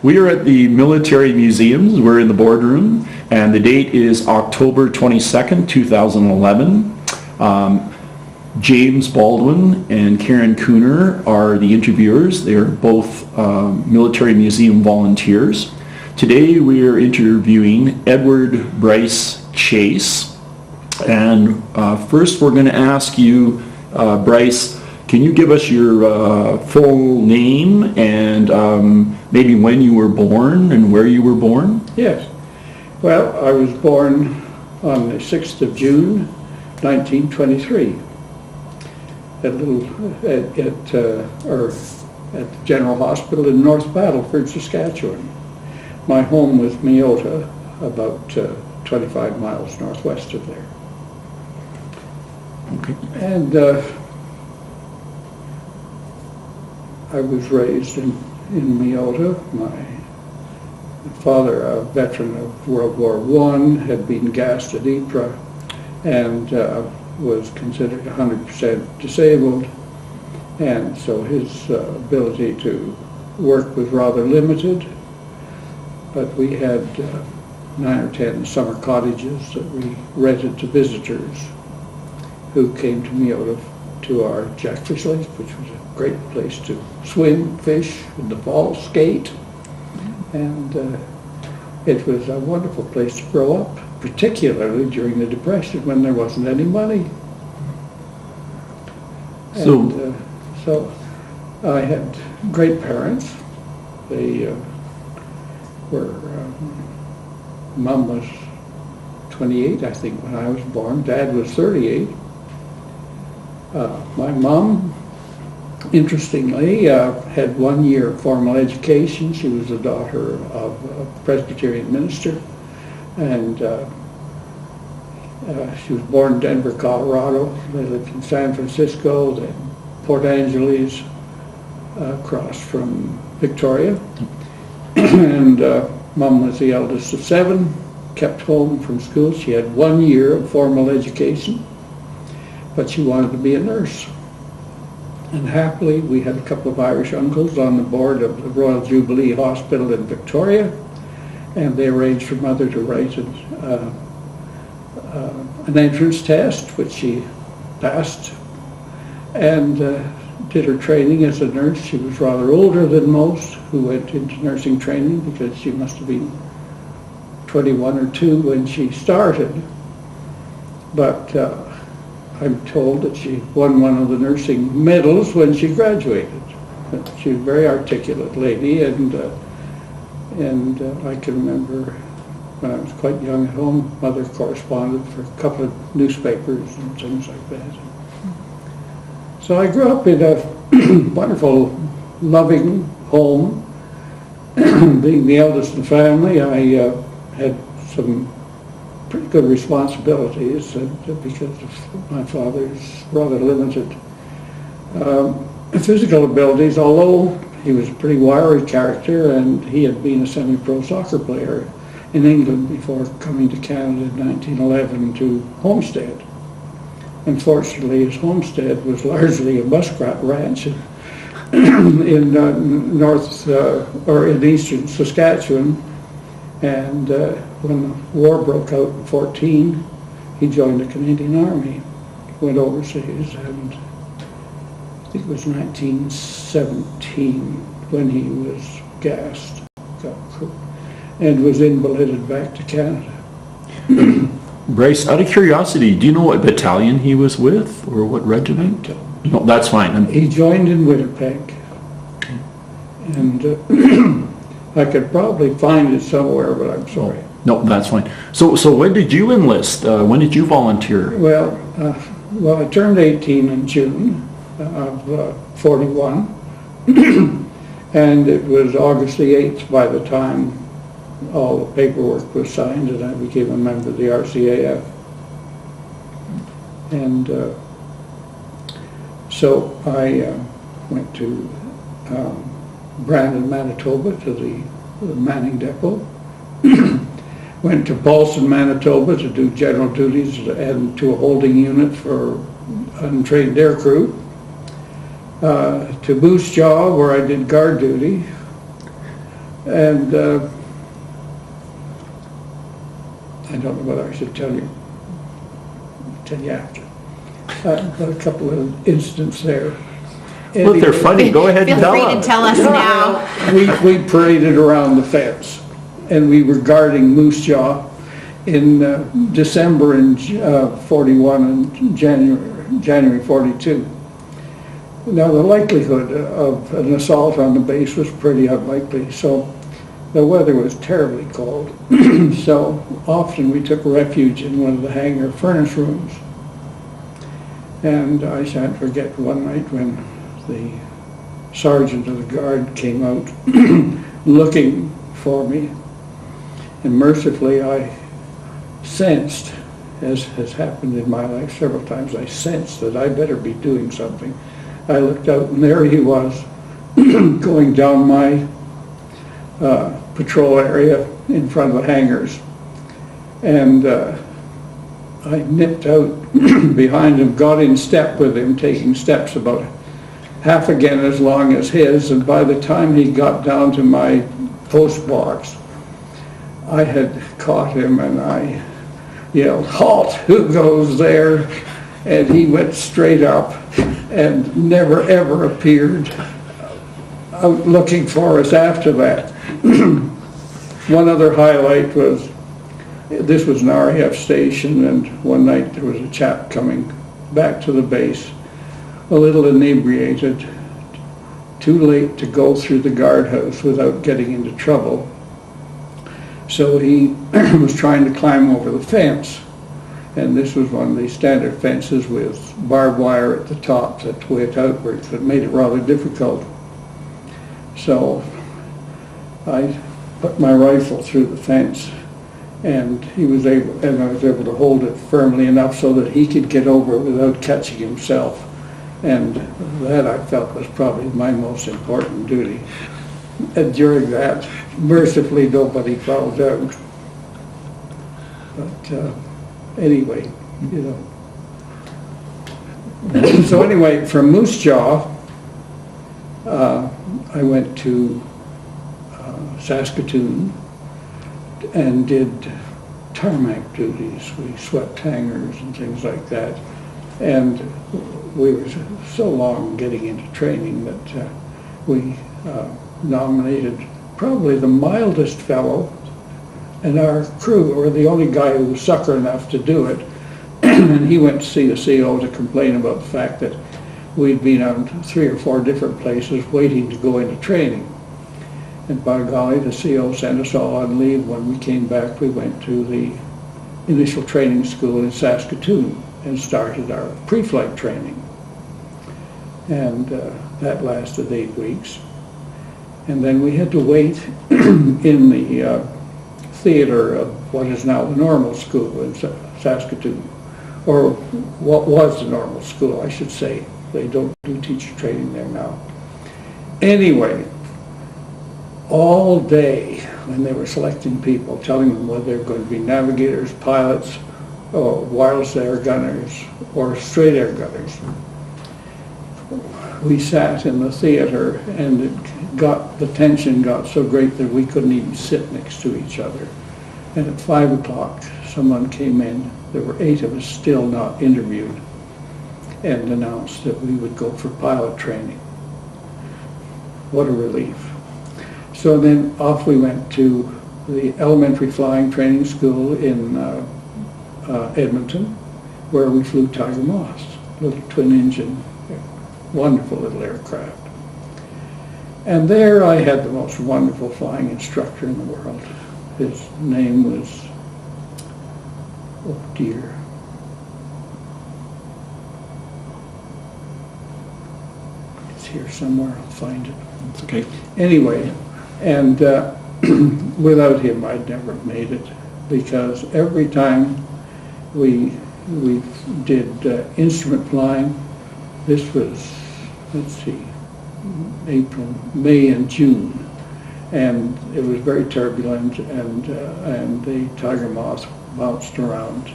We are at the Military Museums. We're in the boardroom, and the date is October 22nd, 2011. James Baldwin and Karen Cooner are the interviewers. They are both Military Museum volunteers. Today we are interviewing Edward Bryce Chase. And first we're going to ask you, Bryce, can you give us your full name and maybe when you were born and where you were born? Yes. Well, I was born on the 6th of June, 1923, at the General Hospital in North Battleford, Saskatchewan. My home was Meota, about 25 miles northwest of there. Okay. And I was raised in Meota. My father, a veteran of World War I, had been gassed at Ypres and was considered 100% disabled, and so his ability to work was rather limited. But we had 9 or 10 summer cottages that we rented to visitors who came to Meota to our Jackfish Lake, which was a great place to swim, fish, in the fall, skate, and it was a wonderful place to grow up, particularly during the Depression when there wasn't any money. So I had great parents. They were, Mom was 28, I think, when I was born. Dad was 38. My mom, interestingly, had 1 year of formal education. She was the daughter of a Presbyterian minister, and she was born in Denver, Colorado. They lived in San Francisco, then Port Angeles, across from Victoria. And Mom was the eldest of 7, kept home from school. She had 1 year of formal education, but she wanted to be a nurse. And happily, we had a couple of Irish uncles on the board of the Royal Jubilee Hospital in Victoria, and they arranged for Mother to write an entrance test, which she passed, and did her training as a nurse. She was rather older than most who went into nursing training, because she must have been 21 or 2 when she started. But I'm told that she won one of the nursing medals when she graduated. She was a very articulate lady, and I can remember when I was quite young at home, Mother corresponded for a couple of newspapers and things like that. So I grew up in a wonderful, loving home. Being the eldest in the family, I had some pretty good responsibilities because of my father's rather limited physical abilities, although he was a pretty wiry character, and he had been a semi-pro soccer player in England before coming to Canada in 1911 to homestead. Unfortunately, his homestead was largely a muskrat ranch in in eastern Saskatchewan, and when the war broke out in 14, he joined the Canadian Army, went overseas, and I think it was 1917 when he was gassed, and was invalided back to Canada. Bryce, out of curiosity, do you know what battalion he was with, or what regiment? No, that's fine. He joined in Winnipeg, and I could probably find it somewhere, but I'm sorry. No, that's fine. So when did you enlist? When did you volunteer? Well, I turned 18 in June of 41, and it was August the 8th by the time all the paperwork was signed, and I became a member of the RCAF. And so I went to Brandon, Manitoba, to the Manning Depot. Went to Paulson, Manitoba to do general duties and to a holding unit for untrained aircrew. To Moose Jaw, where I did guard duty. And I don't know whether I should tell you after. But a couple of incidents there. Well, if they're funny, go ahead and Feel tell free to us. tell us now. We paraded around the fence, and we were guarding moose jaw in December in 41 and January 42. Now, the likelihood of an assault on the base was pretty unlikely, so the weather was terribly cold. So often we took refuge in one of the hangar furnace rooms. And I shan't forget one night when the sergeant of the guard came out looking for me. And mercifully I sensed, as has happened in my life several times, I sensed that I better be doing something. I looked out and there he was going down my patrol area in front of the hangars. And I nipped out behind him, got in step with him, taking steps about half again as long as his, and by the time he got down to my post box, I had caught him and I yelled, "Halt, who goes there?" And he went straight up and never ever appeared out looking for us after that. One other highlight was, this was an RAF station, and one night there was a chap coming back to the base, a little inebriated, too late to go through the guardhouse without getting into trouble. So he was trying to climb over the fence, and this was one of the standard fences with barbed wire at the top that went outwards, that made it rather difficult. So I put my rifle through the fence, and I was able to hold it firmly enough so that he could get over without catching himself. And that I felt was probably my most important duty. And during that, mercifully nobody found out. But anyway, you know. So anyway, from Moose Jaw, I went to Saskatoon and did tarmac duties. We swept hangars and things like that. And we were so long getting into training that we nominated probably the mildest fellow in our crew, or the only guy who was sucker enough to do it. And he went to see the CO to complain about the fact that we'd been on 3 or 4 different places waiting to go into training. And by golly, the CO sent us all on leave. When we came back, we went to the initial training school in Saskatoon and started our pre-flight training. And that lasted 8 weeks. And then we had to wait in the theater of what is now the normal school in Saskatoon, or what was the normal school, I should say. They don't do teacher training there now. Anyway, all day when they were selecting people, telling them whether they were going to be navigators, pilots, or wireless air gunners, or straight air gunners, we sat in the theater, and the tension got so great that we couldn't even sit next to each other. And at 5 o'clock, someone came in. There were 8 of us still not interviewed, and announced that we would go for pilot training. What a relief. So then off we went to the elementary flying training school in Edmonton, where we flew Tiger Moths, little twin engine, wonderful little aircraft. And there I had the most wonderful flying instructor in the world. His name was, oh dear, it's here somewhere, I'll find it. It's okay. Anyway, and without him I'd never have made it, because every time we did instrument flying, this was, let's see, April, May and June, and it was very turbulent, and the Tiger Moths bounced around,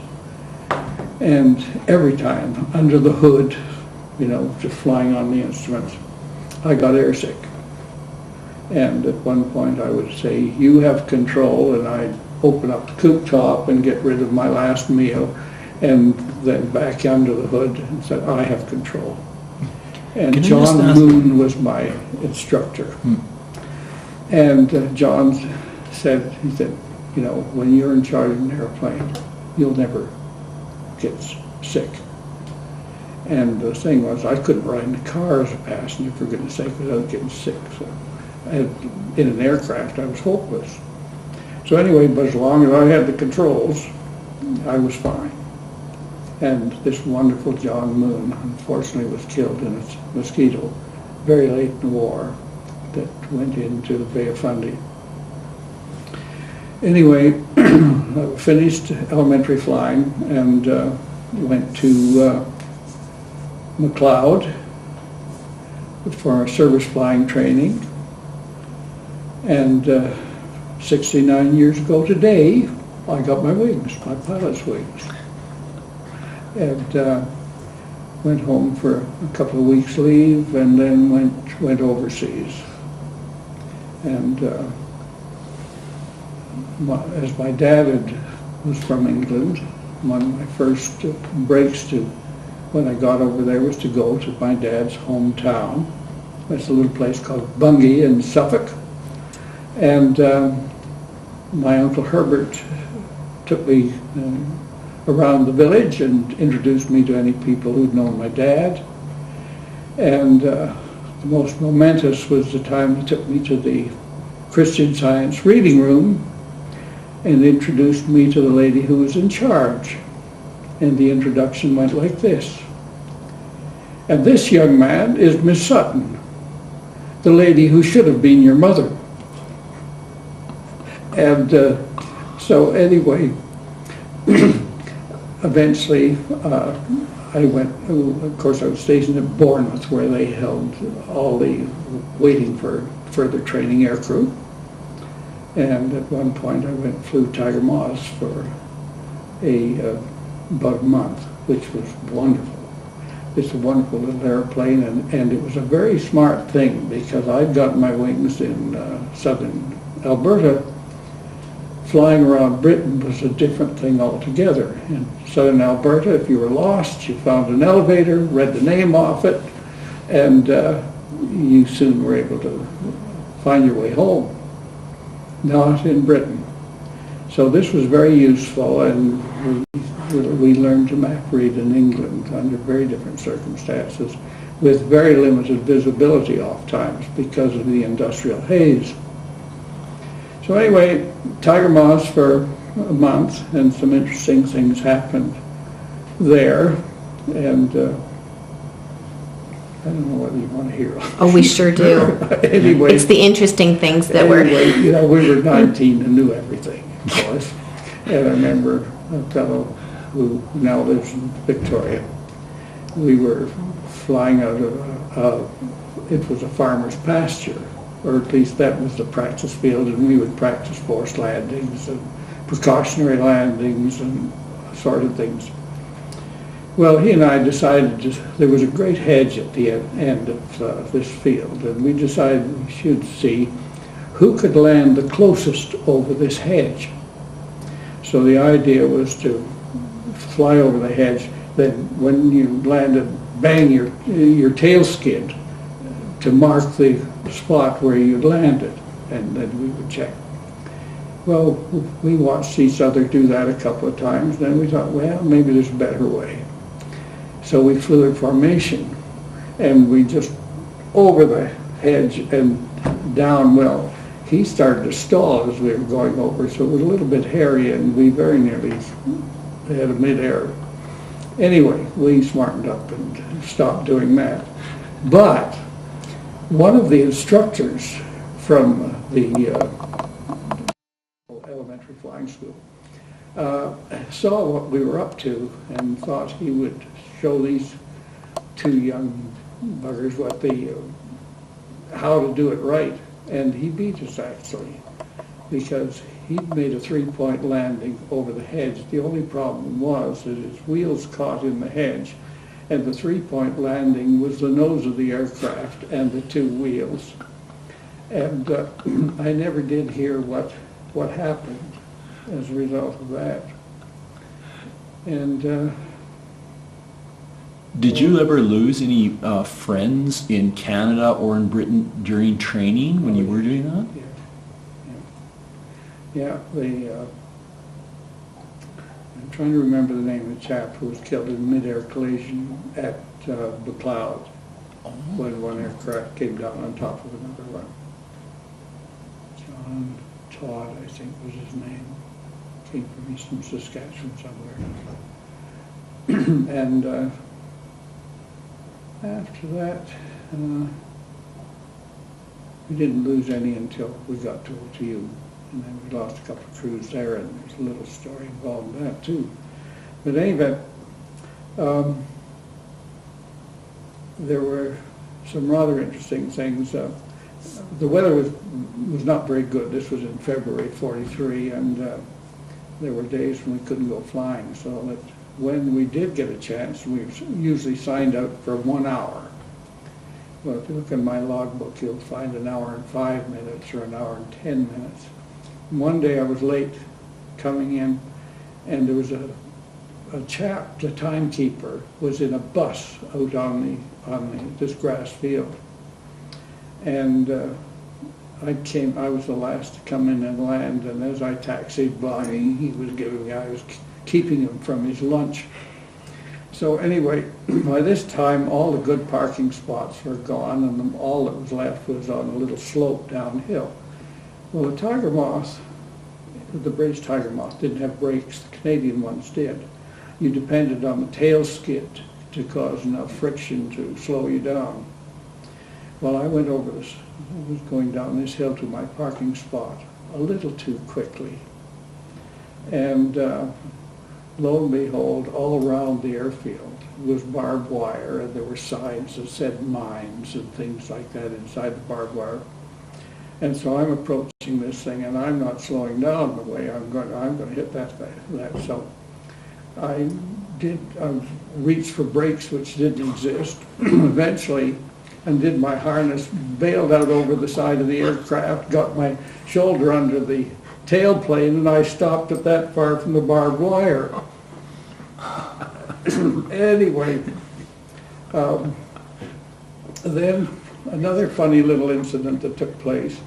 and every time under the hood, you know, just flying on the instruments, I got airsick. And at one point I would say, "You have control," and I'd open up the coop top and get rid of my last meal, and then back under the hood and said, "I have control." And Can I just John ask- Moon was my instructor. And John said, he said, "You know, when you're in charge of an airplane, you'll never get sick." And the thing was, I couldn't ride in the car as a passenger, for goodness sake, without getting sick. So in an aircraft, I was hopeless. So anyway, but as long as I had the controls, I was fine. And this wonderful John Moon, unfortunately, was killed in a mosquito very late in the war that went into the Bay of Fundy. Anyway, I finished elementary flying and went to McLeod for service flying training. And 69 years ago today, I got my wings, my pilot's wings. And went home for a couple of weeks leave and then went overseas. And as my dad was from England, one of my first breaks to when I got over there was to go to my dad's hometown. It's a little place called Bungay in Suffolk. And my Uncle Herbert took me around the village and introduced me to any people who'd known my dad. And the most momentous was the time he took me to the Christian Science reading room and introduced me to the lady who was in charge. And the introduction went like this: "And this young man is Miss Sutton, the lady who should have been your mother." And so anyway, eventually I went, of course I was stationed at Bournemouth where they held all the waiting for further training aircrew. And at one point I went and flew Tiger Moths for about a month, which was wonderful. It's a wonderful little airplane, and it was a very smart thing because I'd gotten my wings in southern Alberta. Flying around Britain was a different thing altogether. In southern Alberta, if you were lost, you found an elevator, read the name off it, and you soon were able to find your way home. Not in Britain. So this was very useful, and we learned to map read in England under very different circumstances with very limited visibility oft times because of the industrial haze. So anyway, Tiger Moths for a month, and some interesting things happened there, and I don't know whether you want to hear. Oh, we sure do. Anyway. It's the interesting things that Anyway, you know, we were 19 and knew everything, of course. And I remember a fellow who now lives in Victoria. We were flying out of, it was a farmer's pasture, or at least that was the practice field, and we would practice forced landings and precautionary landings and sort of things. Well, he and I decided there was a great hedge at the end of this field, and we decided we should see who could land the closest over this hedge. So the idea was to fly over the hedge, then when you landed, bang your tail skid to mark the spot where you landed, and then we would check. Well, we watched each other do that a couple of times, then we thought, well, maybe there's a better way. So we flew in formation, and we just over the hedge and down. Well, he started to stall as we were going over, so it was a little bit hairy, and we very nearly had a mid-air. Anyway, we smartened up and stopped doing that. But one of the instructors from the elementary flying school saw what we were up to and thought he would show these two young buggers how to do it right. And he beat us, actually, because he'd made a three-point landing over the hedge. The only problem was that his wheels caught in the hedge, and the three-point landing was the nose of the aircraft and the two wheels. And I never did hear what happened as a result of that. And Did you ever lose any friends in Canada or in Britain during training when you were doing that? yeah, I'm trying to remember the name of the chap who was killed in a mid-air collision at McLeod when one aircraft came down on top of another one. John Todd, I think was his name. Came from eastern Saskatchewan somewhere. And after that, we didn't lose any until we got to OTU. And then we lost a couple of crews there, and there's a little story involved in that too. But anyway, there were some rather interesting things. The weather was not very good. This was in February '43, and there were days when we couldn't go flying. So that when we did get a chance, we usually signed out for 1 hour. Well, if you look in my logbook, you'll find 1 hour and 5 minutes or 1 hour and 10 minutes. One day I was late coming in, and there was a chap, the timekeeper, was in a bus out on this grass field. And I was the last to come in and land, and as I taxied by, I was keeping him from his lunch. So anyway, by this time, all the good parking spots were gone, and all that was left was on a little slope downhill. Well, the Tiger Moth, the British Tiger Moth, didn't have brakes. The Canadian ones did. You depended on the tail skid to cause enough friction to slow you down. Well, I went over this, I was going down this hill to my parking spot a little too quickly. And lo and behold, all around the airfield was barbed wire, and there were signs that said mines and things like that inside the barbed wire. And so I'm approaching this thing, and I'm not slowing down the way I'm going to hit that. So I reached for brakes, which didn't exist. Eventually, undid my harness, bailed out over the side of the aircraft, got my shoulder under the tailplane, and I stopped at that far from the barbed wire. Anyway, then another funny little incident that took place.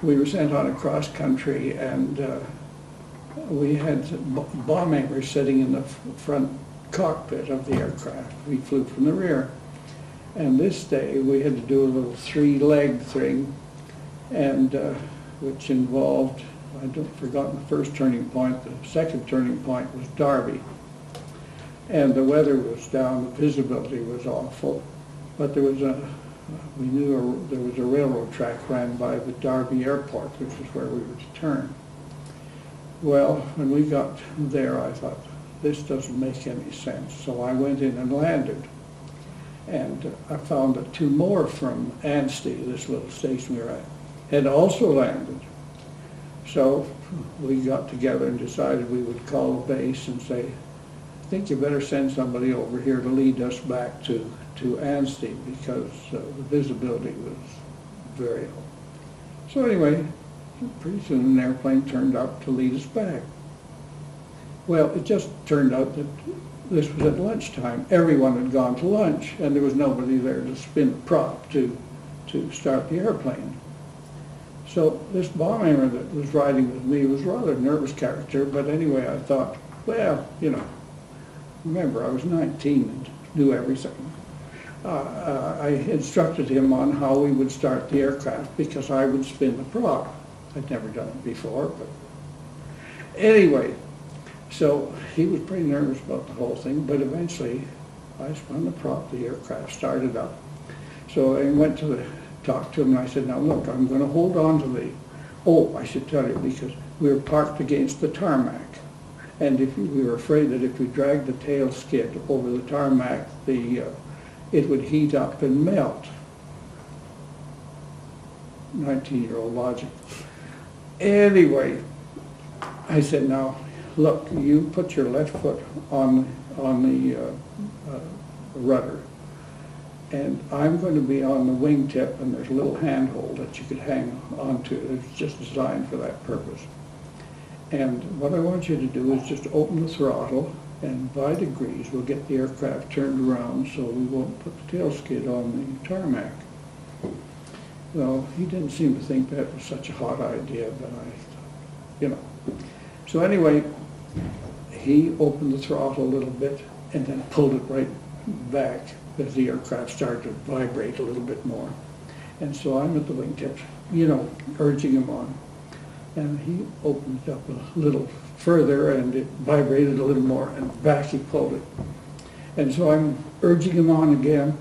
We were sent on a cross country, and we had bombers sitting in the front cockpit of the aircraft. We flew from the rear. And this day we had to do a little 3-leg thing, and which involved, I've forgotten the first turning point. The second turning point was Derby. And the weather was down, the visibility was awful, but we knew there was a railroad track ran by the Derby airport, which is where we were to turn. Well, when we got there, I thought, this doesn't make any sense. So I went in and landed. And I found that 2 more from Anstey, this little station we were at, had also landed. So we got together and decided we would call the base and say, I think you better send somebody over here to lead us back to Anstey, because the visibility was very low. So anyway, pretty soon an airplane turned up to lead us back. Well, it just turned out that this was at lunchtime. Everyone had gone to lunch, and there was nobody there to spin the prop to start the airplane. So this bomber that was riding with me was a rather nervous character, but anyway, I thought, well, remember, I was 19 and knew everything. I instructed him on how we would start the aircraft because I would spin the prop. I'd never done it before, but anyway, so he was pretty nervous about the whole thing, but eventually I spun the prop, the aircraft started up. So I went to talk to him, and I said, now look, I'm going to hold on to I should tell you, because we were parked against the tarmac. And we were afraid that if we dragged the tail skid over the tarmac, it would heat up and melt. 19-year-old logic. Anyway, I said, now, look, you put your left foot on the rudder, And I'm going to be on the wingtip, and there's a little handhold that you could hang onto. It's just designed for that purpose. And what I want you to do is just open the throttle, and by degrees we'll get the aircraft turned around so we won't put the tail skid on the tarmac. Well, he didn't seem to think that was such a hot idea, but you know. So anyway, he opened the throttle a little bit and then pulled it right back as the aircraft started to vibrate a little bit more. And so I'm at the wingtip, you know, urging him on. And he opened it up a little further and it vibrated a little more and back he pulled it. And so I'm urging him on again.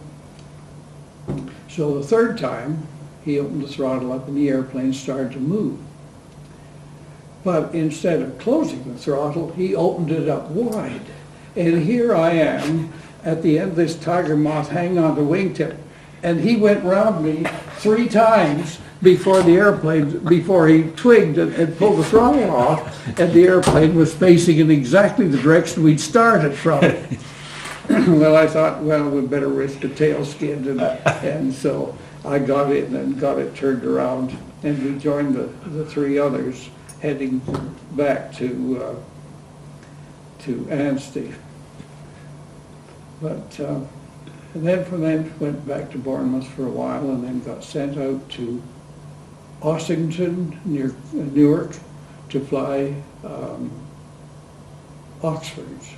So the third time, he opened the throttle up and the airplane started to move. But instead of closing the throttle, he opened it up wide. And here I am at the end of this Tiger Moth hanging on the wingtip, and he went round me 3 times before he twigged and pulled the throttle off, and the airplane was facing in exactly the direction we'd started from. Well, I thought, well, we'd better risk a tail skid, and so I got in and got it turned around, and we joined the 3 others heading back to Anstey. But and then from then went back to Bournemouth for a while, and then got sent out to Ossington near Newark to fly Oxfords.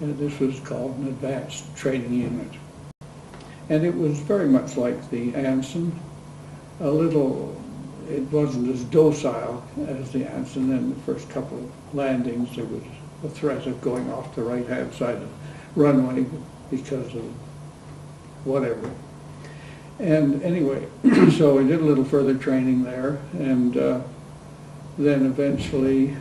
And this was called an advanced training unit. And it was very much like the Anson. It wasn't as docile as the Anson. In the first couple of landings, there was a threat of going off the right-hand side of the runway because of whatever. And anyway, so we did a little further training there, and then eventually,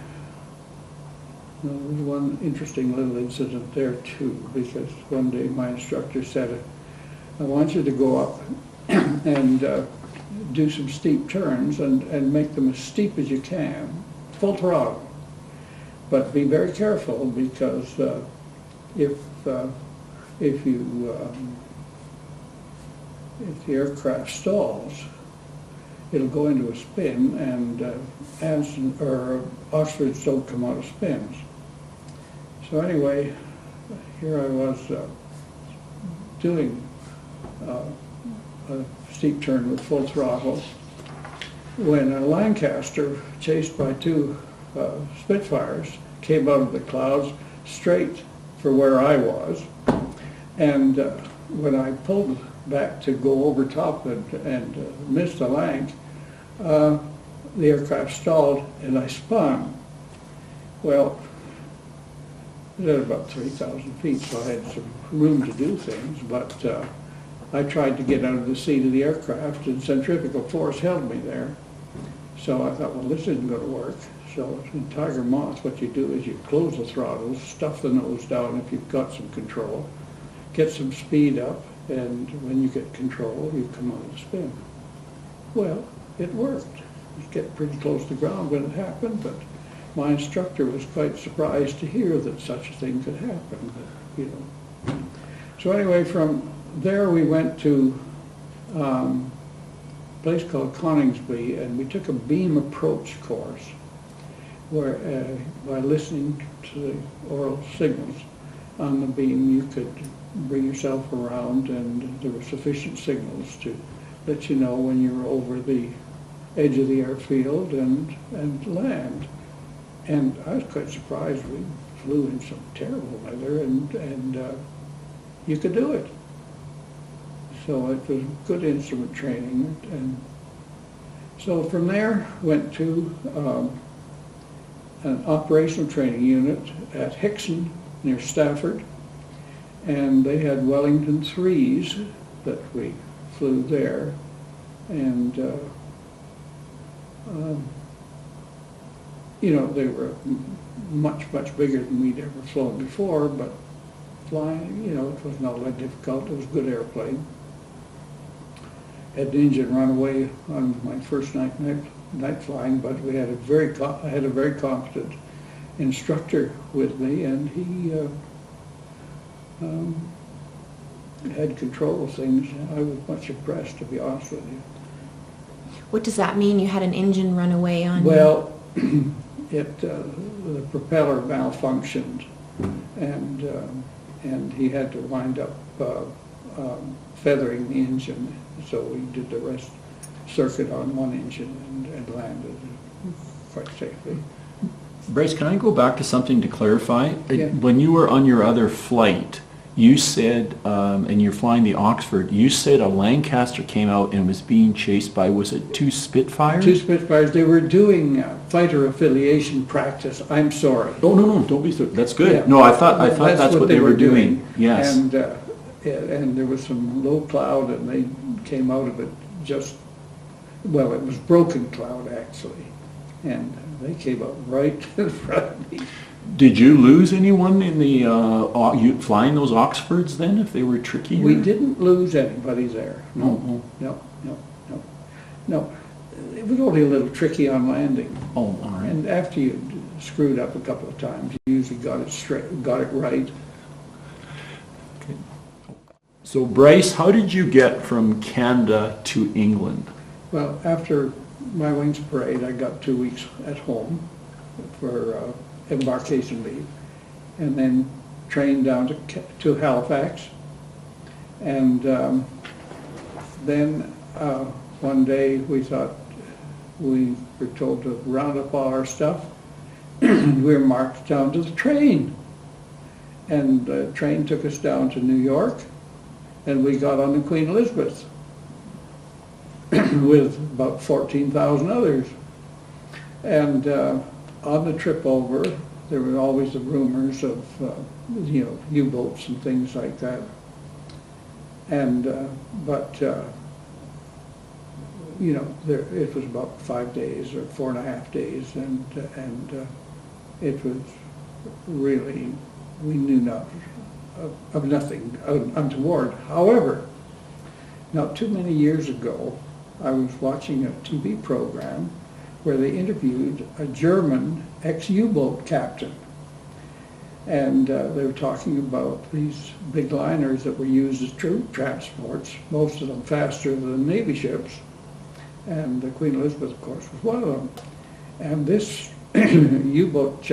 there was one interesting little incident there too, because one day my instructor said, I want you to go up and do some steep turns and make them as steep as you can, full throttle. But be very careful, because if the aircraft stalls, it'll go into a spin, and Anson or Oxfords don't come out of spins. So anyway, here I was doing a steep turn with full throttle when a Lancaster, chased by 2 Spitfires, came out of the clouds straight for where I was. And when I pulled back to go over top and missed the Lanc, the aircraft stalled and I spun. Well, it was at about 3,000 feet, so I had some room to do things, but I tried to get out of the seat of the aircraft, and centrifugal force held me there. So I thought, well, this isn't going to work. So in Tiger Moths, what you do is you close the throttles, stuff the nose down if you've got some control, get some speed up, and when you get control, you come out of the spin. Well, it worked. You get pretty close to ground when it happened, but my instructor was quite surprised to hear that such a thing could happen, you know. So anyway, from there we went to a place called Coningsby, and we took a beam approach course where by listening to the oral signals on the beam, you could bring yourself around, and there were sufficient signals to let you know when you were over the edge of the airfield and land. And I was quite surprised. We flew in some terrible weather, and you could do it. So it was good instrument training. And so from there, went to an operational training unit at Hixon near Stafford, and they had Wellington 3s that we flew there, and you know, they were much bigger than we'd ever flown before, but flying, you know, it was not that difficult. It was a good airplane. Had an engine run away on my first night flying, but we had I had a very competent instructor with me, and he had control of things, I was much impressed, to be honest with you. What does that mean? You had an engine run away on you? Well, the propeller malfunctioned, and he had to wind up feathering the engine. So we did the rest circuit on one engine and landed quite safely. Bryce, can I go back to something to clarify? Yeah. When you were on your other flight, you said, and you're flying the Oxford, you said a Lancaster came out and was being chased by, was it 2 Spitfires? 2 Spitfires. They were doing fighter affiliation practice. I'm sorry. Oh, no, don't be sorry. That's good. Yeah. No, I thought that's what they were doing. Yes. And there was some low cloud, and they came out of it well, it was broken cloud, actually. And they came up right in front of me. Did you lose anyone in the flying those Oxfords then, if they were tricky? We didn't lose anybody there. Oh, No. It was only a little tricky on landing. oh, all right. And after you screwed up a couple of times, you usually got it straight, got it right. Okay. So Bryce, how did you get from Canada to England? Well, after my wings parade, I got 2 weeks at home for embarkation leave, and then trained down to Halifax. And then one day we thought, we were told to round up all our stuff. We were marched down to the train. And the train took us down to New York, and we got on the Queen Elizabeth with about 14,000 others. And on the trip over, there were always the rumors of, U-boats and things like that. And, it was about 5 days or 4.5 days, and it was really, we knew not of nothing untoward. However, not too many years ago, I was watching a TV program where they interviewed a German ex-U-boat captain. And they were talking about these big liners that were used as troop transports, most of them faster than Navy ships. And the Queen Elizabeth, of course, was one of them. And this U-boat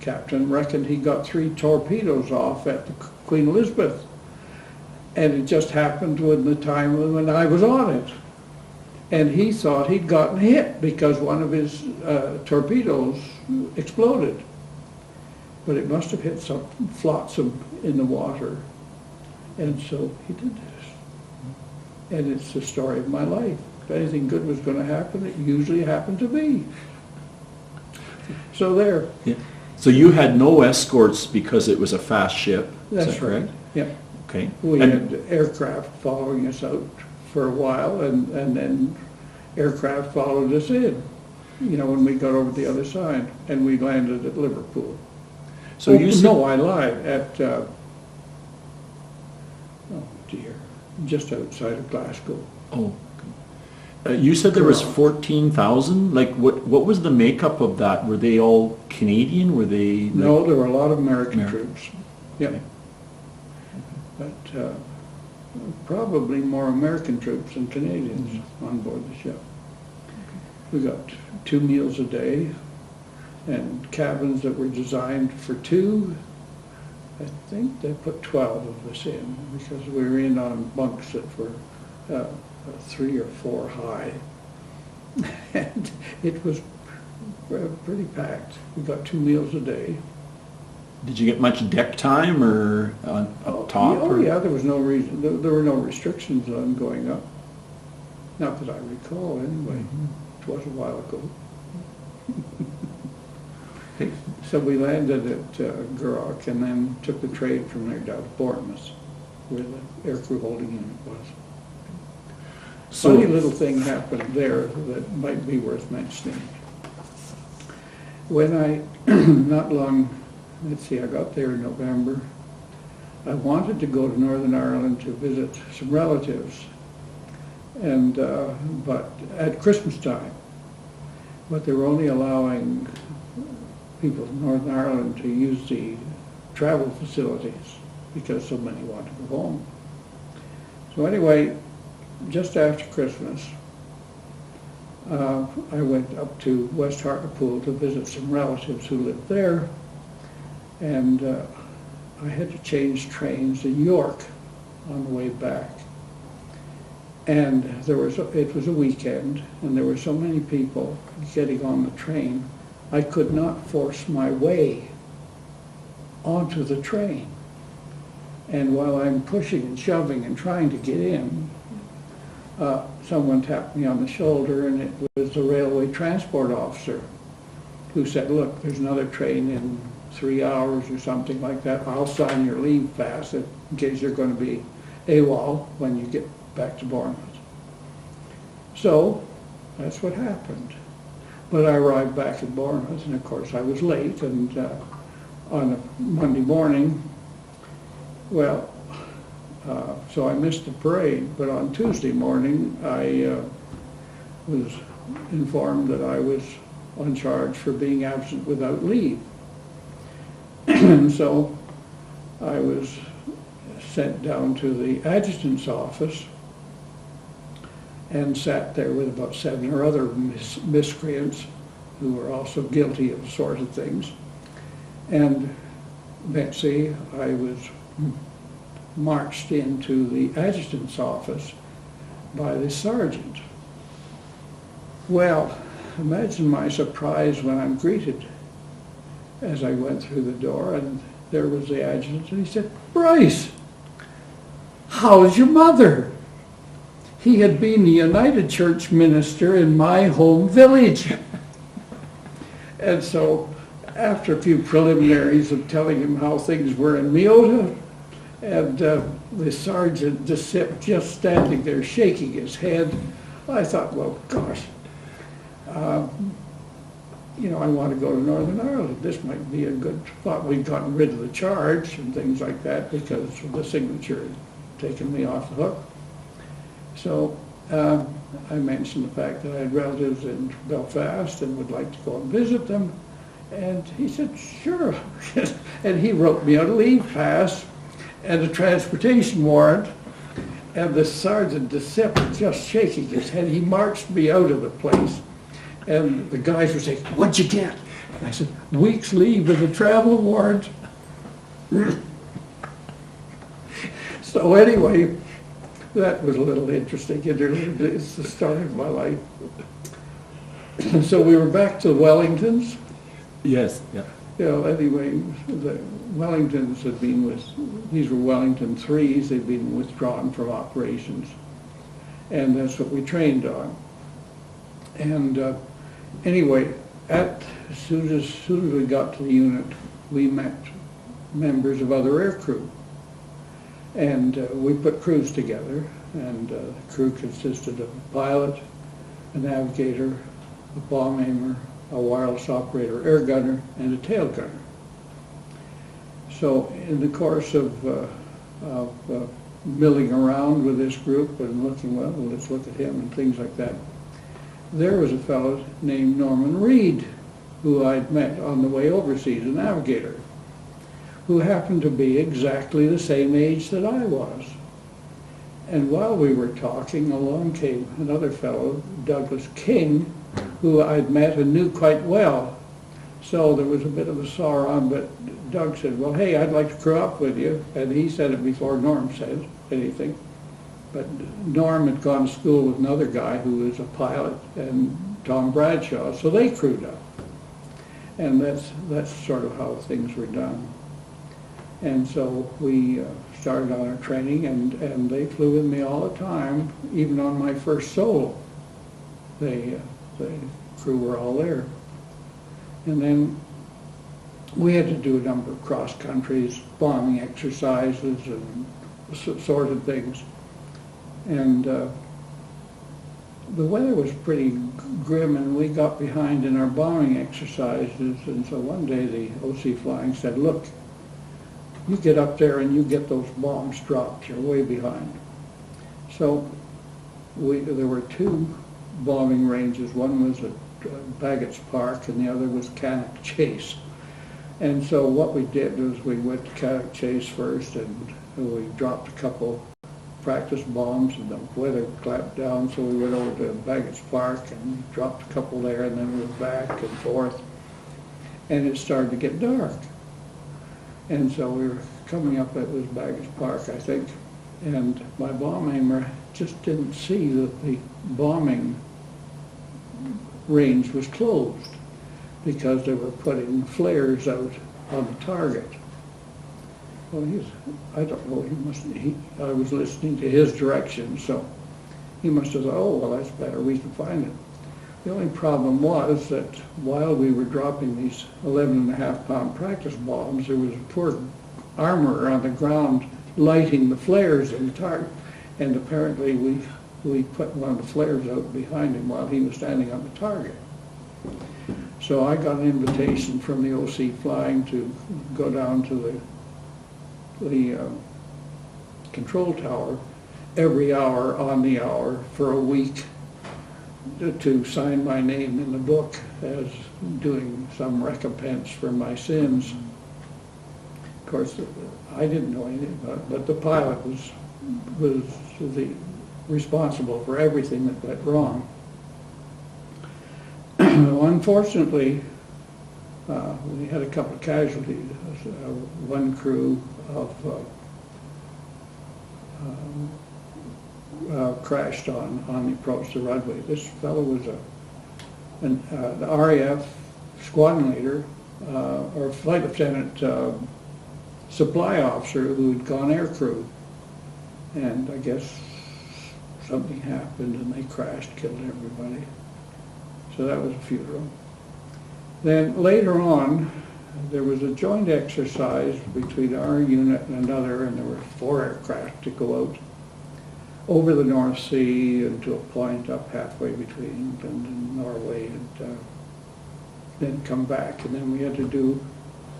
captain reckoned he got 3 torpedoes off at the Queen Elizabeth. And it just happened when the time when I was on it. And he thought he'd gotten hit because one of his torpedoes exploded. But it must have hit some flotsam in the water. And so he did this. And it's the story of my life. If anything good was going to happen, it usually happened to me. So there. Yeah. So you had no escorts because it was a fast ship, is That's that correct? right. Yeah. Okay. We had aircraft following us out for a while, and then aircraft followed us in, when we got over the other side, and we landed at Liverpool. So you said, No, I lied, at, just outside of Glasgow. oh, you said there was 14,000? Like, what was the makeup of that? Were they all Canadian? Were they? No, there were a lot of American American. troops. Yeah. But probably more American troops than Canadians on board the ship. We got 2 meals a day and cabins that were designed for 2. I think they put 12 of us in because we were in on bunks that were 3 or 4 high. And it was pretty packed. We got 2 meals a day. Did you get much deck time or up top? Oh, yeah, there was no reason. There were no restrictions on going up. Not that I recall, anyway. It was a while ago. Okay. So we landed at Gurrock and then took the train from there down to Bournemouth, where the aircrew holding unit was. So, Funny little thing happened there that might be worth mentioning. When I, not long, let's see, I got there in November. I wanted to go to Northern Ireland to visit some relatives, and but at Christmas time. But they were only allowing people from Northern Ireland to use the travel facilities because so many wanted to go home. So anyway, just after Christmas, I went up to West Hartlepool to visit some relatives who lived there, and I had to change trains in York on the way back. And it was a weekend, and there were so many people getting on the train, I could not force my way onto the train. And while I'm pushing and shoving and trying to get in, someone tapped me on the shoulder, and it was the railway transport officer who said, look, there's another train in 3 hours or something like that. I'll sign your leave pass in case you're going to be AWOL when you get back to Bournemouth. So that's what happened. But I arrived back in Bournemouth, and of course I was late, and on a Monday morning, well, so I missed the parade, but on Tuesday morning I was informed that I was on charge for being absent without leave. And so I was sent down to the adjutant's office and sat there with about 7 or other miscreants who were also guilty of sort of things. And Betsy, I was marched into the adjutant's office by the sergeant. Well, imagine my surprise when I'm greeted as I went through the door, and there was the adjutant, and he said, Bryce, how's your mother? He had been the United Church minister in my home village. And so after a few preliminaries of telling him how things were in Meota, and the sergeant just standing there shaking his head, I thought, well, gosh, I want to go to Northern Ireland. This might be a good thought. We'd gotten rid of the charge and things like that because of the signature had taken me off the hook. So I mentioned the fact that I had relatives in Belfast and would like to go and visit them. And he said, sure. And he wrote me a leave pass and a transportation warrant. And the sergeant just shaking his head. He marched me out of the place. And the guys were saying, what'd you get? And I said, week's leave with a travel warrant. So anyway, that was a little interesting. It's the start of my life. So we were back to the Wellingtons. Yes, yeah. Anyway, the Wellingtons had been these were Wellington 3s, they'd been withdrawn from operations. And that's what we trained on. And anyway, as soon as we got to the unit, we met members of other aircrew. And we put crews together, and the crew consisted of a pilot, a navigator, a bomb aimer, a wireless operator, air gunner, and a tail gunner. So in the course of milling around with this group and looking, well, let's look at him and things like that, there was a fellow named Norman Reed, who I'd met on the way overseas, a navigator, who happened to be exactly the same age that I was. And while we were talking, along came another fellow, Douglas King, who I'd met and knew quite well. So there was a bit of a sour on, but Doug said, well, hey, I'd like to crew up with you. And he said it before Norm said anything. But Norm had gone to school with another guy who was a pilot, and Tom Bradshaw, so they crewed up. And that's sort of how things were done. And so we started on our training, and they flew with me all the time, even on my first solo. The crew were all there. And then we had to do a number of cross countries, bombing exercises, and sort of things. And the weather was pretty grim, and we got behind in our bombing exercises. And so one day the OC Flying said, look, you get up there and you get those bombs dropped. You're way behind. So there were 2 bombing ranges. One was at Baggett's Park, and the other was Cannock Chase. And so what we did was we went to Cannock Chase first, and we dropped a couple practice bombs, and the weather clamped down, so we went over to Baggett's Park and dropped a couple there, and then we were back and forth. And it started to get dark. And so we were coming up, it was Baggett's Park, I think, and my bomb aimer just didn't see that the bombing range was closed because they were putting flares out on the target. Well, I don't know, I was listening to his direction, so he must have thought, oh, well, that's better, we can find it. The only problem was that while we were dropping these 11.5-pound practice bombs, there was a poor armorer on the ground lighting the flares in the target, and apparently we put one of the flares out behind him while he was standing on the target. So I got an invitation from the OC Flying to go down to the control tower every hour on the hour for a week to sign my name in the book as doing some recompense for my sins. Of course, I didn't know anything about it, but the pilot was responsible for everything that went wrong. Unfortunately, we had a couple of casualties. One crew of crashed on the approach to the runway. This fellow was the RAF squadron leader or flight lieutenant supply officer who had gone air crew, and I guess something happened and they crashed, killed everybody. So that was a funeral. Then later on, there was a joint exercise between our unit and another, and there were 4 aircraft to go out over the North Sea and to a point up halfway between England and Norway, and then come back. And then we had to do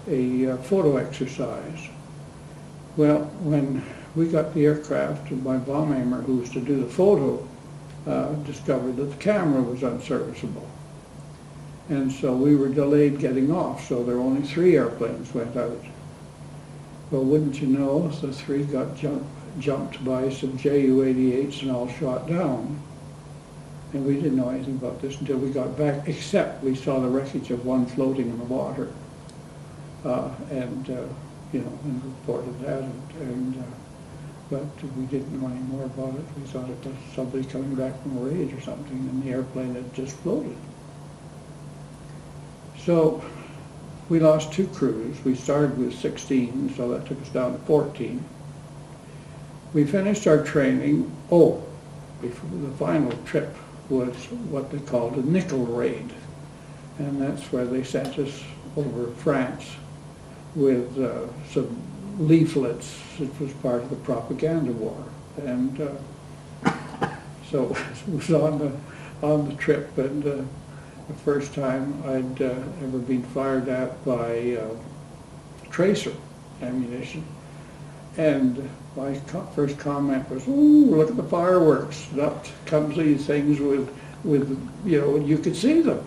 a photo exercise. Well, when we got the aircraft, my bomb aimer, who was to do the photo, discovered that the camera was unserviceable. And so we were delayed getting off, so there were only 3 airplanes went out. Well, wouldn't you know, the 3 got jumped by some Ju-88s and all shot down. And we didn't know anything about this until we got back, except we saw the wreckage of one floating in the water. And reported that, but we didn't know any more about it. We thought it was somebody coming back from a raid or something, and the airplane had just floated. So we lost 2 crews. We started with 16, so that took us down to 14. We finished our training. The final trip was what they called a nickel raid, and that's where they sent us over France with some leaflets. It was part of the propaganda war, and so it was on the trip, and the first time I'd ever been fired at by tracer ammunition, and my first comment was, "Ooh, look at the fireworks!" Up comes these things with you could see them.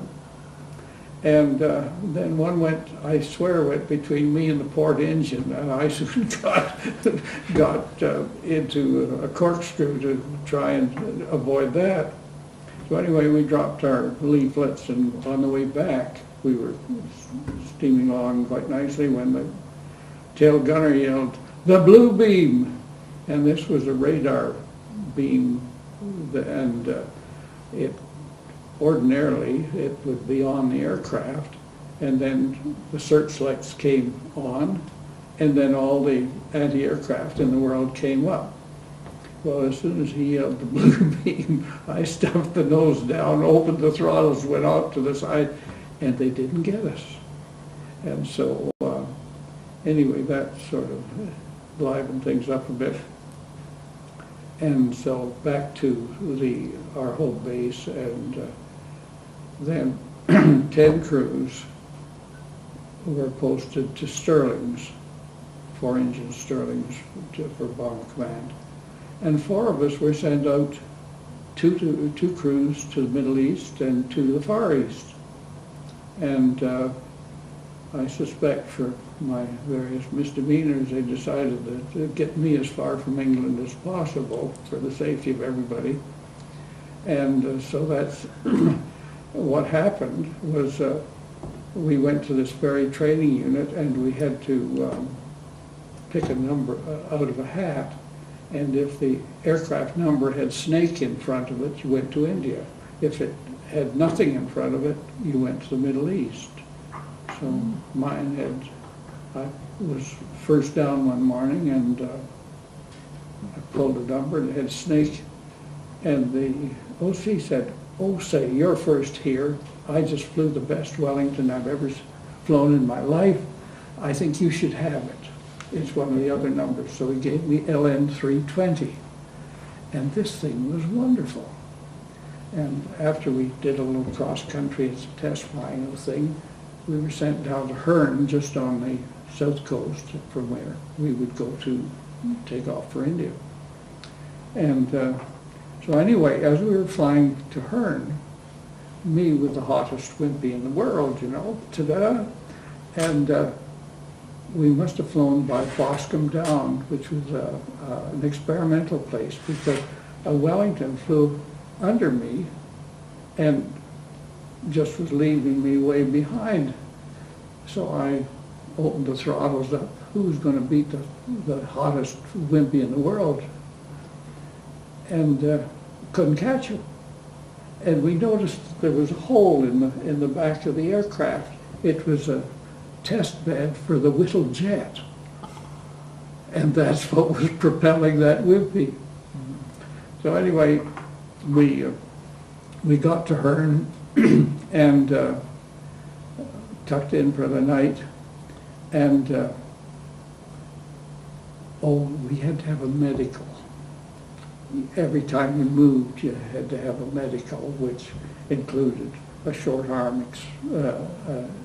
And then one went, I swear, went between me and the port engine, and I soon got into a corkscrew to try and avoid that. So anyway, we dropped our leaflets, and on the way back, we were steaming along quite nicely when the tail gunner yelled, "The blue beam!" And this was a radar beam, and ordinarily, it would be on the aircraft, and then the searchlights came on, and then all the anti-aircraft in the world came up. Well, as soon as he yelled the blue beam, I stuffed the nose down, opened the throttles, went out to the side, and they didn't get us. And so, anyway, that sort of livened things up a bit. And so back to our home base, and then 10 crews were posted to Stirlings, 4-engine Stirlings for Bomber Command. And 4 of us were sent out, two crews to the Middle East and 2 to the Far East. And I suspect for my various misdemeanors, they decided to get me as far from England as possible for the safety of everybody. And so that's what happened was we went to this ferry training unit, and we had to pick a number out of a hat. And if the aircraft number had snake in front of it, you went to India. If it had nothing in front of it, you went to the Middle East. So mine had, I was first down one morning, and I pulled a number and it had snake. And the OC said, "Oh, say, you're first here. I just flew the best Wellington I've ever flown in my life. I think you should have it. It's one of the other numbers." So he gave me LN 320. And this thing was wonderful. And after we did a little cross-country test flying thing, we were sent down to Hearn, just on the south coast, from where we would go to take off for India. And so anyway, as we were flying to Hearn, me with the hottest wimpy in the world, you know, ta-da, and we must have flown by Boscombe Down, which was an experimental place, because a Wellington flew under me and just was leaving me way behind. So I opened the throttles up. Who's going to beat the hottest wimpy in the world? And couldn't catch him. And we noticed there was a hole in the back of the aircraft. It was a test bed for the Whittle jet. And that's what was propelling that wimpy. So anyway, we got to Hearn and tucked in for the night. And we had to have a medical. Every time we moved, you had to have a medical, which included a short arm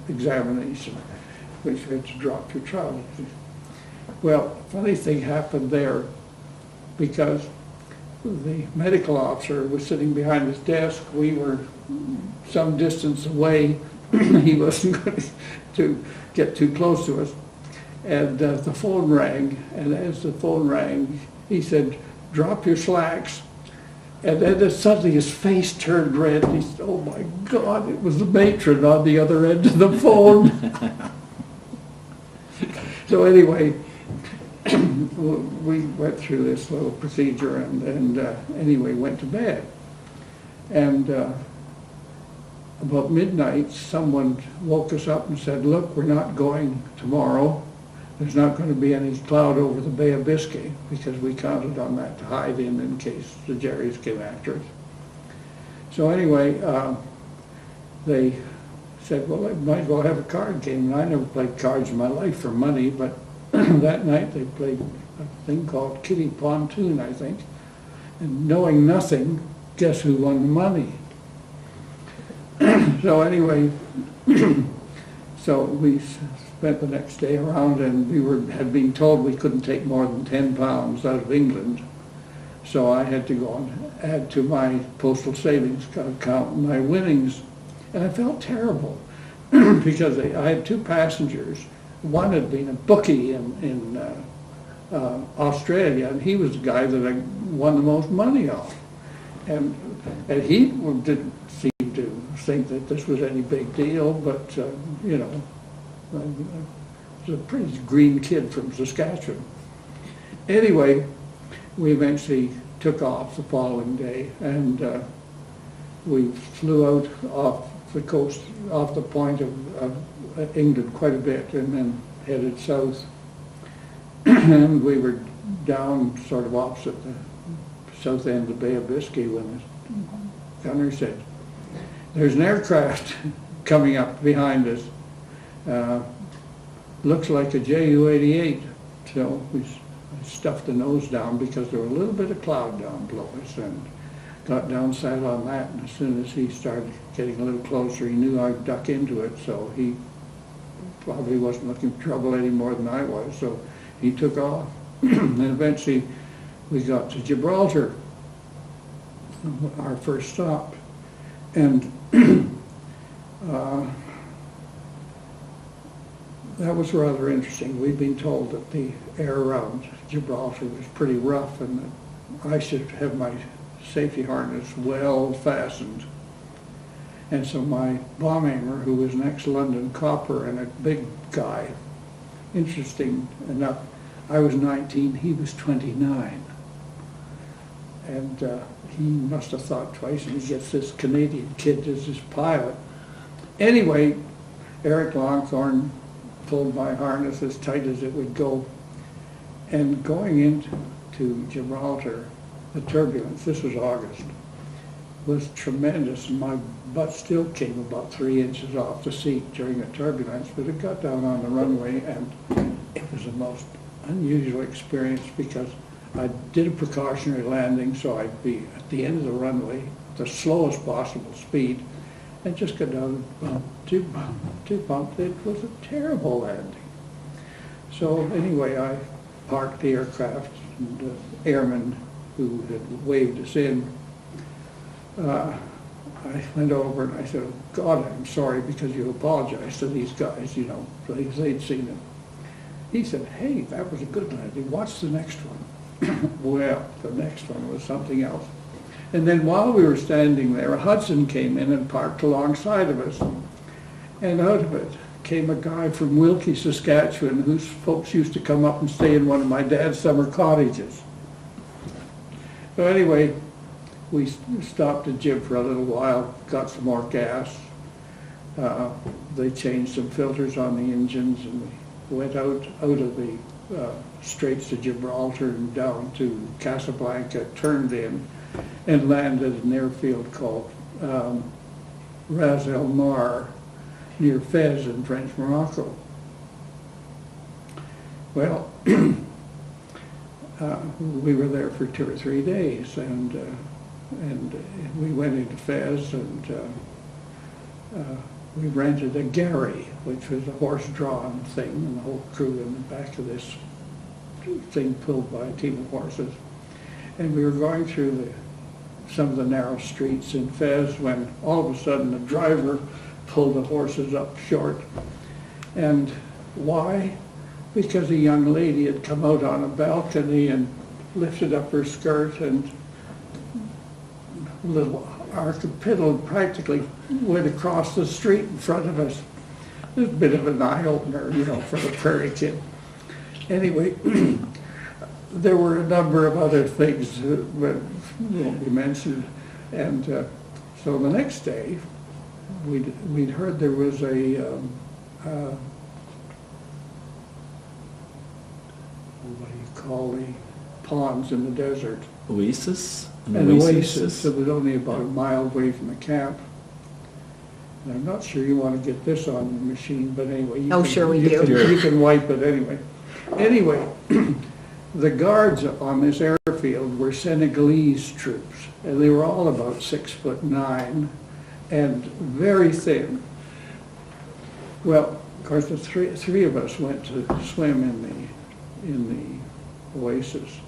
examination, which you had to drop your trousers. Well, funny thing happened there, because the medical officer was sitting behind his desk. We were some distance away. He wasn't going to get too close to us. And the phone rang, and as the phone rang, he said, "Drop your slacks." And then suddenly his face turned red. He said, "Oh my God," it was the matron on the other end of the phone. So anyway, we went through this little procedure and anyway went to bed. And about midnight, someone woke us up and said, "Look, we're not going tomorrow. There's not going to be any cloud over the Bay of Biscay," because we counted on that to hide in case the Jerrys came after us. So anyway, they said, "Well, I might as well have a card game." And I never played cards in my life for money, but that night they played a thing called Kitty Pontoon, I think. And knowing nothing, guess who won the money? So anyway, so we spent the next day around, and we had been told we couldn't take more than 10 pounds out of England. So I had to go and add to my postal savings account my winnings. And I felt terrible because I had two passengers. One had been a bookie in Australia, and he was the guy that I won the most money off. And he didn't seem to think that this was any big deal, but, you know, he was a pretty green kid from Saskatchewan. Anyway, we eventually took off the following day, and we flew out off the coast, off the point of England quite a bit, and then headed south. And we were down sort of opposite the south end of the Bay of Biscay when the gunner said, "There's an aircraft coming up behind us. Looks like a Ju-88. So we stuffed the nose down because there was a little bit of cloud down below us, and got down, sat on that, and as soon as he started getting a little closer, he knew I'd duck into it, so he probably wasn't looking for trouble any more than I was, so he took off. And eventually we got to Gibraltar, our first stop, and that was rather interesting. We'd been told that the air around Gibraltar was pretty rough and that I should have my safety harness well fastened. And so my bomb aimer, who was an ex-London copper and a big guy, interesting enough, I was 19, he was 29. And he must have thought twice, and he gets this Canadian kid as his pilot. Anyway, Eric Longthorne pulled my harness as tight as it would go. And going into Gibraltar, the turbulence, this was August, was tremendous. And my butt still came about 3 inches off the seat during the turbulence, but it got down on the runway, and it was the most unusual experience because I did a precautionary landing, so I'd be at the end of the runway, the slowest possible speed, and just got down to bump. It was a terrible landing. So anyway, I parked the aircraft, and the airman who had waved us in, I went over and I said, "Oh, God, I'm sorry," because you apologize to these guys, you know, because they'd seen it. He said, "Hey, that was a good landing. Watch the next one." Well, the next one was something else. And then while we were standing there, a Hudson came in and parked alongside of us. And out of it came a guy from Wilkie, Saskatchewan, whose folks used to come up and stay in one of my dad's summer cottages. So anyway, we stopped at Jib for a little while, got some more gas. They changed some filters on the engines, and we went out of the Straits of Gibraltar and down to Casablanca, turned in, and landed at an airfield called Ras El Mar near Fez in French Morocco. Well, we were there for 2 or 3 days, and we went into Fez, and we rented a gharry, which was a horse-drawn thing, and the whole crew in the back of this thing pulled by a team of horses. And we were going through some of the narrow streets in Fez when all of a sudden the driver pulled the horses up short. And why? Because a young lady had come out on a balcony and lifted up her skirt, and little archipelago practically went across the street in front of us. It was a bit of an eye-opener, you know, for the prairie kid. Anyway, there were a number of other things that won't be mentioned. And so the next day, we'd heard there was a what do you call the ponds in the desert? Oasis? An oasis that was only about a mile away from the camp. And I'm not sure you want to get this on the machine, but anyway. You can wipe it anyway. Anyway, the guards on this airfield were Senegalese troops, and they were all about 6'9" and very thin. Well, of course, the three of us went to swim in the oasis,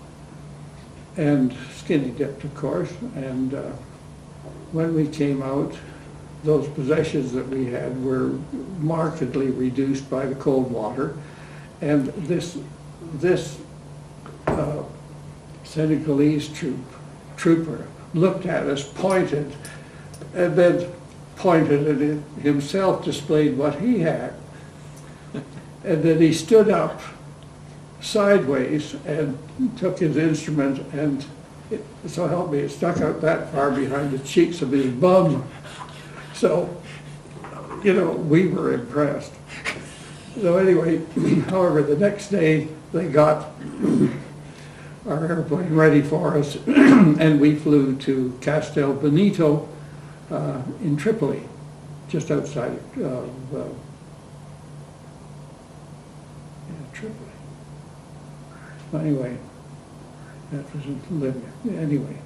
and skinny dipped, of course. And when we came out, those possessions that we had were markedly reduced by the cold water. And this Senegalese trooper looked at us, pointed, and then pointed at it himself, displayed what he had. And then he stood up sideways and took his instrument, and so help me, it stuck out that far behind the cheeks of his bum. So, you know, we were impressed. So anyway, however, the next day they got our airplane ready for us, and we flew to Castel Benito in Tripoli, just outside Tripoli. Anyway, that was in Libya. Anyway,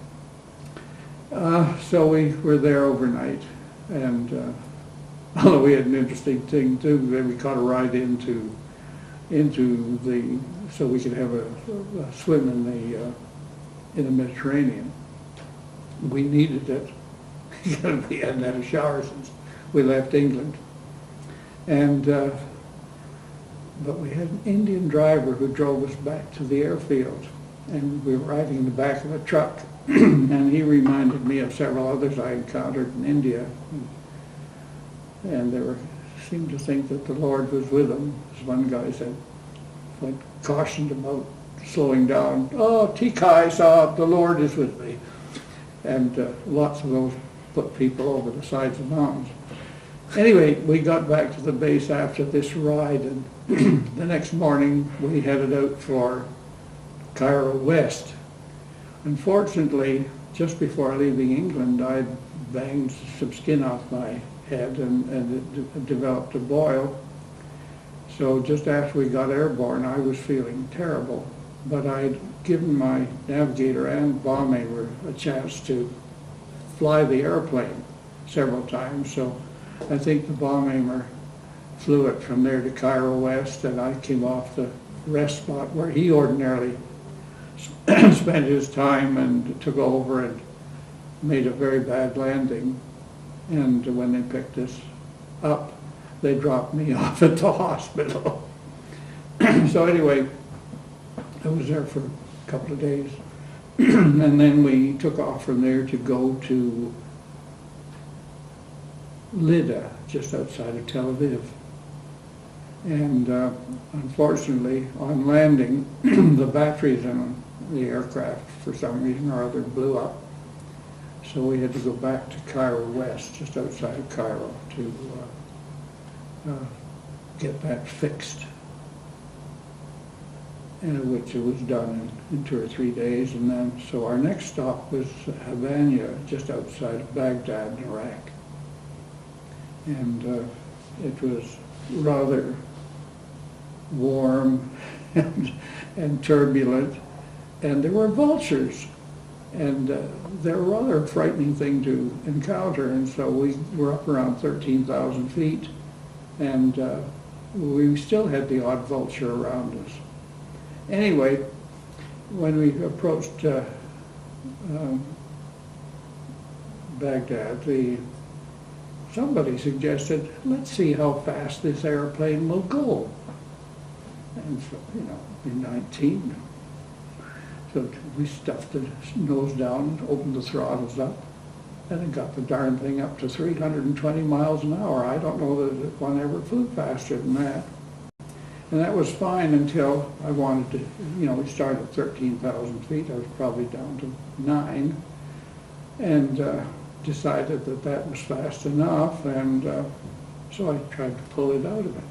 so we were there overnight, and although we had an interesting thing too, then we caught a ride into the, so we could have a swim in the Mediterranean. We needed it because we hadn't had a shower since we left England. And but we had an Indian driver who drove us back to the airfield, and we were riding in the back of a truck, and he reminded me of several others I encountered in India, and they seemed to think that the Lord was with them, as one guy said, like cautioned about slowing down. Oh, Tikai saw the Lord is with me. And lots of those put people over the sides of mountains. Anyway, we got back to the base after this ride, and the next morning we headed out for Cairo West. Unfortunately, just before leaving England, I banged some skin off my head and it developed a boil. So just after we got airborne, I was feeling terrible. But I'd given my navigator and bomb aimer a chance to fly the airplane several times. So I think the bomb aimer flew it from there to Cairo West, and I came off the rest spot where he ordinarily spent his time and took over and made a very bad landing. And when they picked us up, they dropped me off at the hospital. So anyway, I was there for a couple of days. And then we took off from there to go to Lydda, just outside of Tel Aviv. And unfortunately, on landing, the batteries in the aircraft, for some reason or other, blew up. So we had to go back to Cairo West, just outside of Cairo, to get that fixed. And which it was done in 2 or 3 days. And then, so our next stop was Havana, just outside of Baghdad, in Iraq. And it was rather warm and turbulent, and there were vultures. And they're a rather frightening thing to encounter, and so we were up around 13,000 feet, and we still had the odd vulture around us. Anyway, when we approached Baghdad, somebody suggested, let's see how fast this airplane will go. And so, in 19. So we stuffed the nose down, opened the throttles up, and it got the darn thing up to 320 miles an hour. I don't know that one ever flew faster than that. And that was fine until I wanted to, we started at 13,000 feet. I was probably down to 9, and decided that that was fast enough, and so I tried to pull it out of it.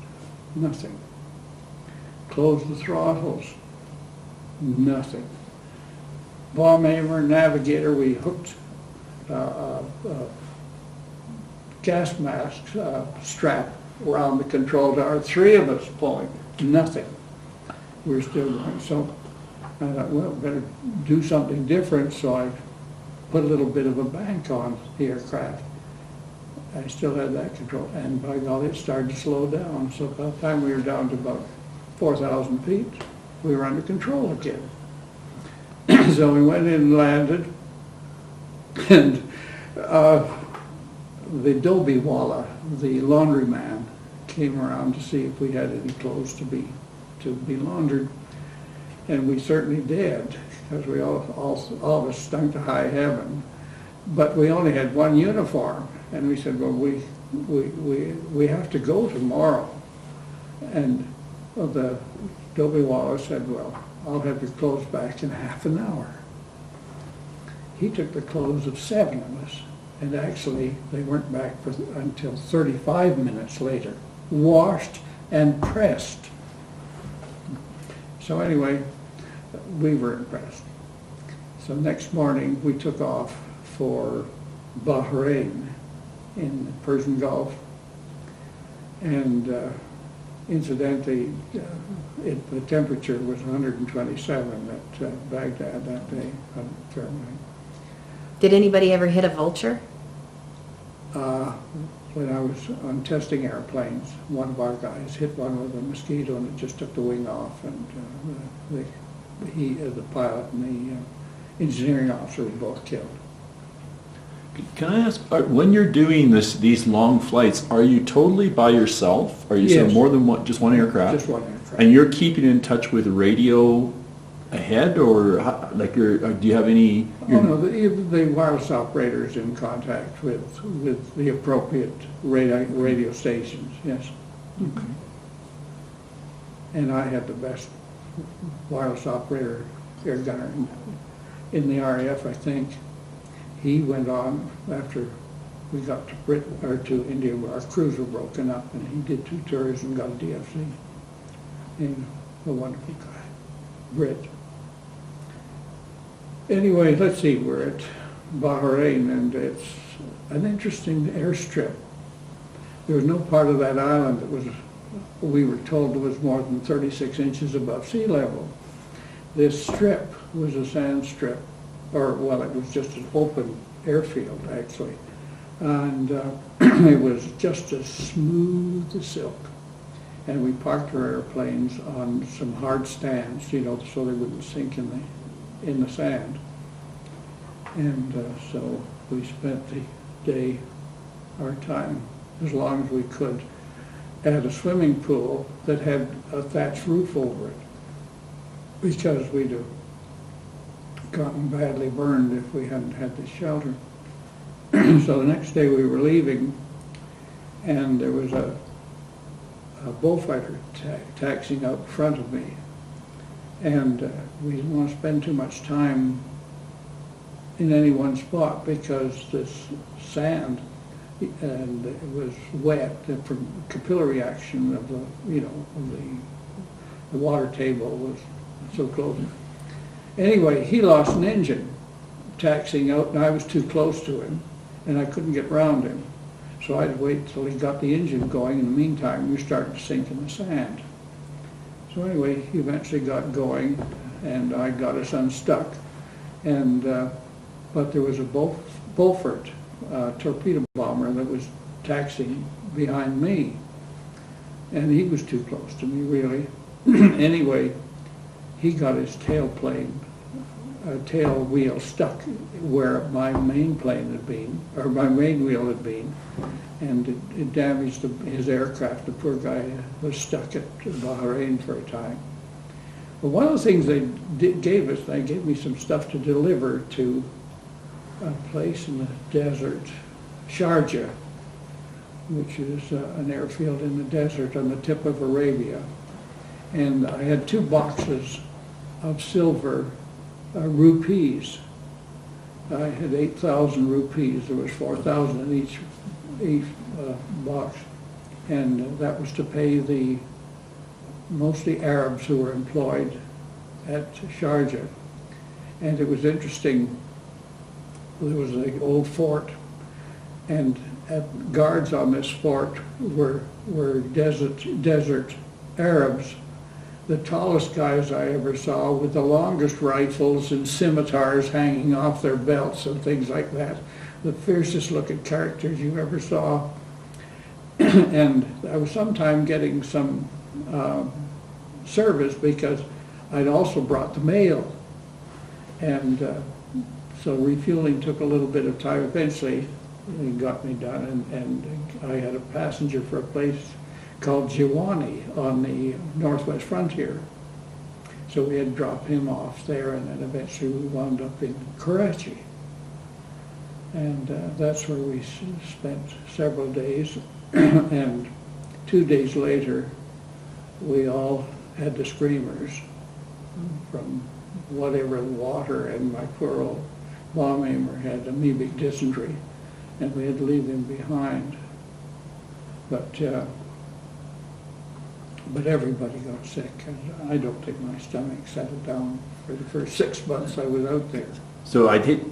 Nothing. Closed the throttles. Nothing. Bomb aimer, navigator, we hooked gas mask strap around the control tower, 3 of us pulling, nothing. We're still going. So I thought, well, better do something different, so I put a little bit of a bank on the aircraft. I still had that control, and by golly, it started to slow down. So by the time we were down to about 4,000 feet, we were under control again. So we went in and landed, and the Dhobi Walla, the laundryman, came around to see if we had any clothes to be laundered, and we certainly did, because we all of us stunk to high heaven. But we only had one uniform, and we said, well, we have to go tomorrow. And the Dhobi Walla said, well, I'll have your clothes back in half an hour. He took the clothes of 7 of us, and actually they weren't back until 35 minutes later, washed and pressed. So anyway, we were impressed. So next morning we took off for Bahrain in the Persian Gulf, and incidentally, the temperature was 127 at Baghdad that day, Fahrenheit. Did anybody ever hit a vulture? When I was on testing airplanes, one of our guys hit one with a mosquito, and it just took the wing off, and the pilot and the engineering officer were both killed. Can I ask, when you're doing these long flights, are you totally by yourself? Are you Yes. saying more than one, just one aircraft? Just one aircraft. And you're keeping in touch with radio ahead, or like do you have any? Oh, no, the wireless operator's in contact with the appropriate radio stations, yes. Okay. And I had the best wireless operator, air gunner in the RAF, I think. He went on after we got to Britain, or to India, where our crews were broken up, and he did 2 tours and got a DFC. And a wonderful guy, Brit. Anyway, let's see, we're at Bahrain, and it's an interesting airstrip. There was no part of that island that was, we were told, was more than 36 inches above sea level. This strip was a sand strip, or, well, it was just an open airfield, actually. And it was just as smooth as silk. And we parked our airplanes on some hard stands, you know, so they wouldn't sink in the sand. And so we spent the day, our time, as long as we could, at a swimming pool that had a thatched roof over it, because we'd have gotten badly burned if we hadn't had the shelter. So the next day we were leaving, and there was a bullfighter taxiing out in front of me, and we didn't want to spend too much time in any one spot because this sand, and it was wet from capillary action of the water table was so close. Anyway, he lost an engine taxiing out, and I was too close to him, and I couldn't get round him. So I had to wait till he got the engine going. In the meantime, we started to sink in the sand. So anyway, he eventually got going, and I got us unstuck. And but there was a Beaufort torpedo bomber that was taxiing behind me, and he was too close to me, really. Anyway, he got his tail wheel stuck where my main plane had been, or my main wheel had been, and it damaged his aircraft. The poor guy was stuck at Bahrain for a time. But one of the things they gave us, they gave me some stuff to deliver to a place in the desert, Sharjah, which is an airfield in the desert on the tip of Arabia. And I had 2 boxes of silver rupees. I had 8,000 rupees. There was 4,000 in each box, and that was to pay the mostly Arabs who were employed at Sharjah. And it was interesting. There was an old fort, and guards on this fort were desert Arabs. The tallest guys I ever saw with the longest rifles and scimitars hanging off their belts and things like that. The fiercest looking characters you ever saw. And I was sometime getting some service because I'd also brought the mail. And so refueling took a little bit of time. Eventually it got me done, and I had a passenger for a place called Jiwani on the northwest frontier. So we had to drop him off there, and then eventually we wound up in Karachi. And that's where we spent several days. And 2 days later, we all had the screamers from whatever water, and my poor old bomb aimer had amoebic dysentery, and we had to leave him behind. But everybody got sick, and I don't think my stomach settled down for the first 6 months I was out there. So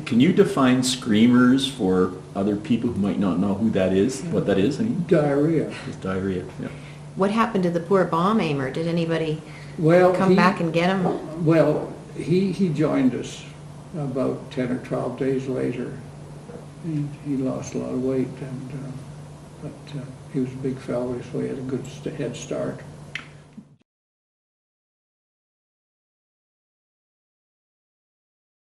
can you define screamers for other people who might not know who that is, what that is? I mean, Diarrhea. it's diarrhea, yeah. What happened to the poor bomb aimer? Did anybody Well, come back and get him? Well, he joined us about 10 or 12 days later. He lost a lot of weight, and but he was a big fellow, so he had a good head start.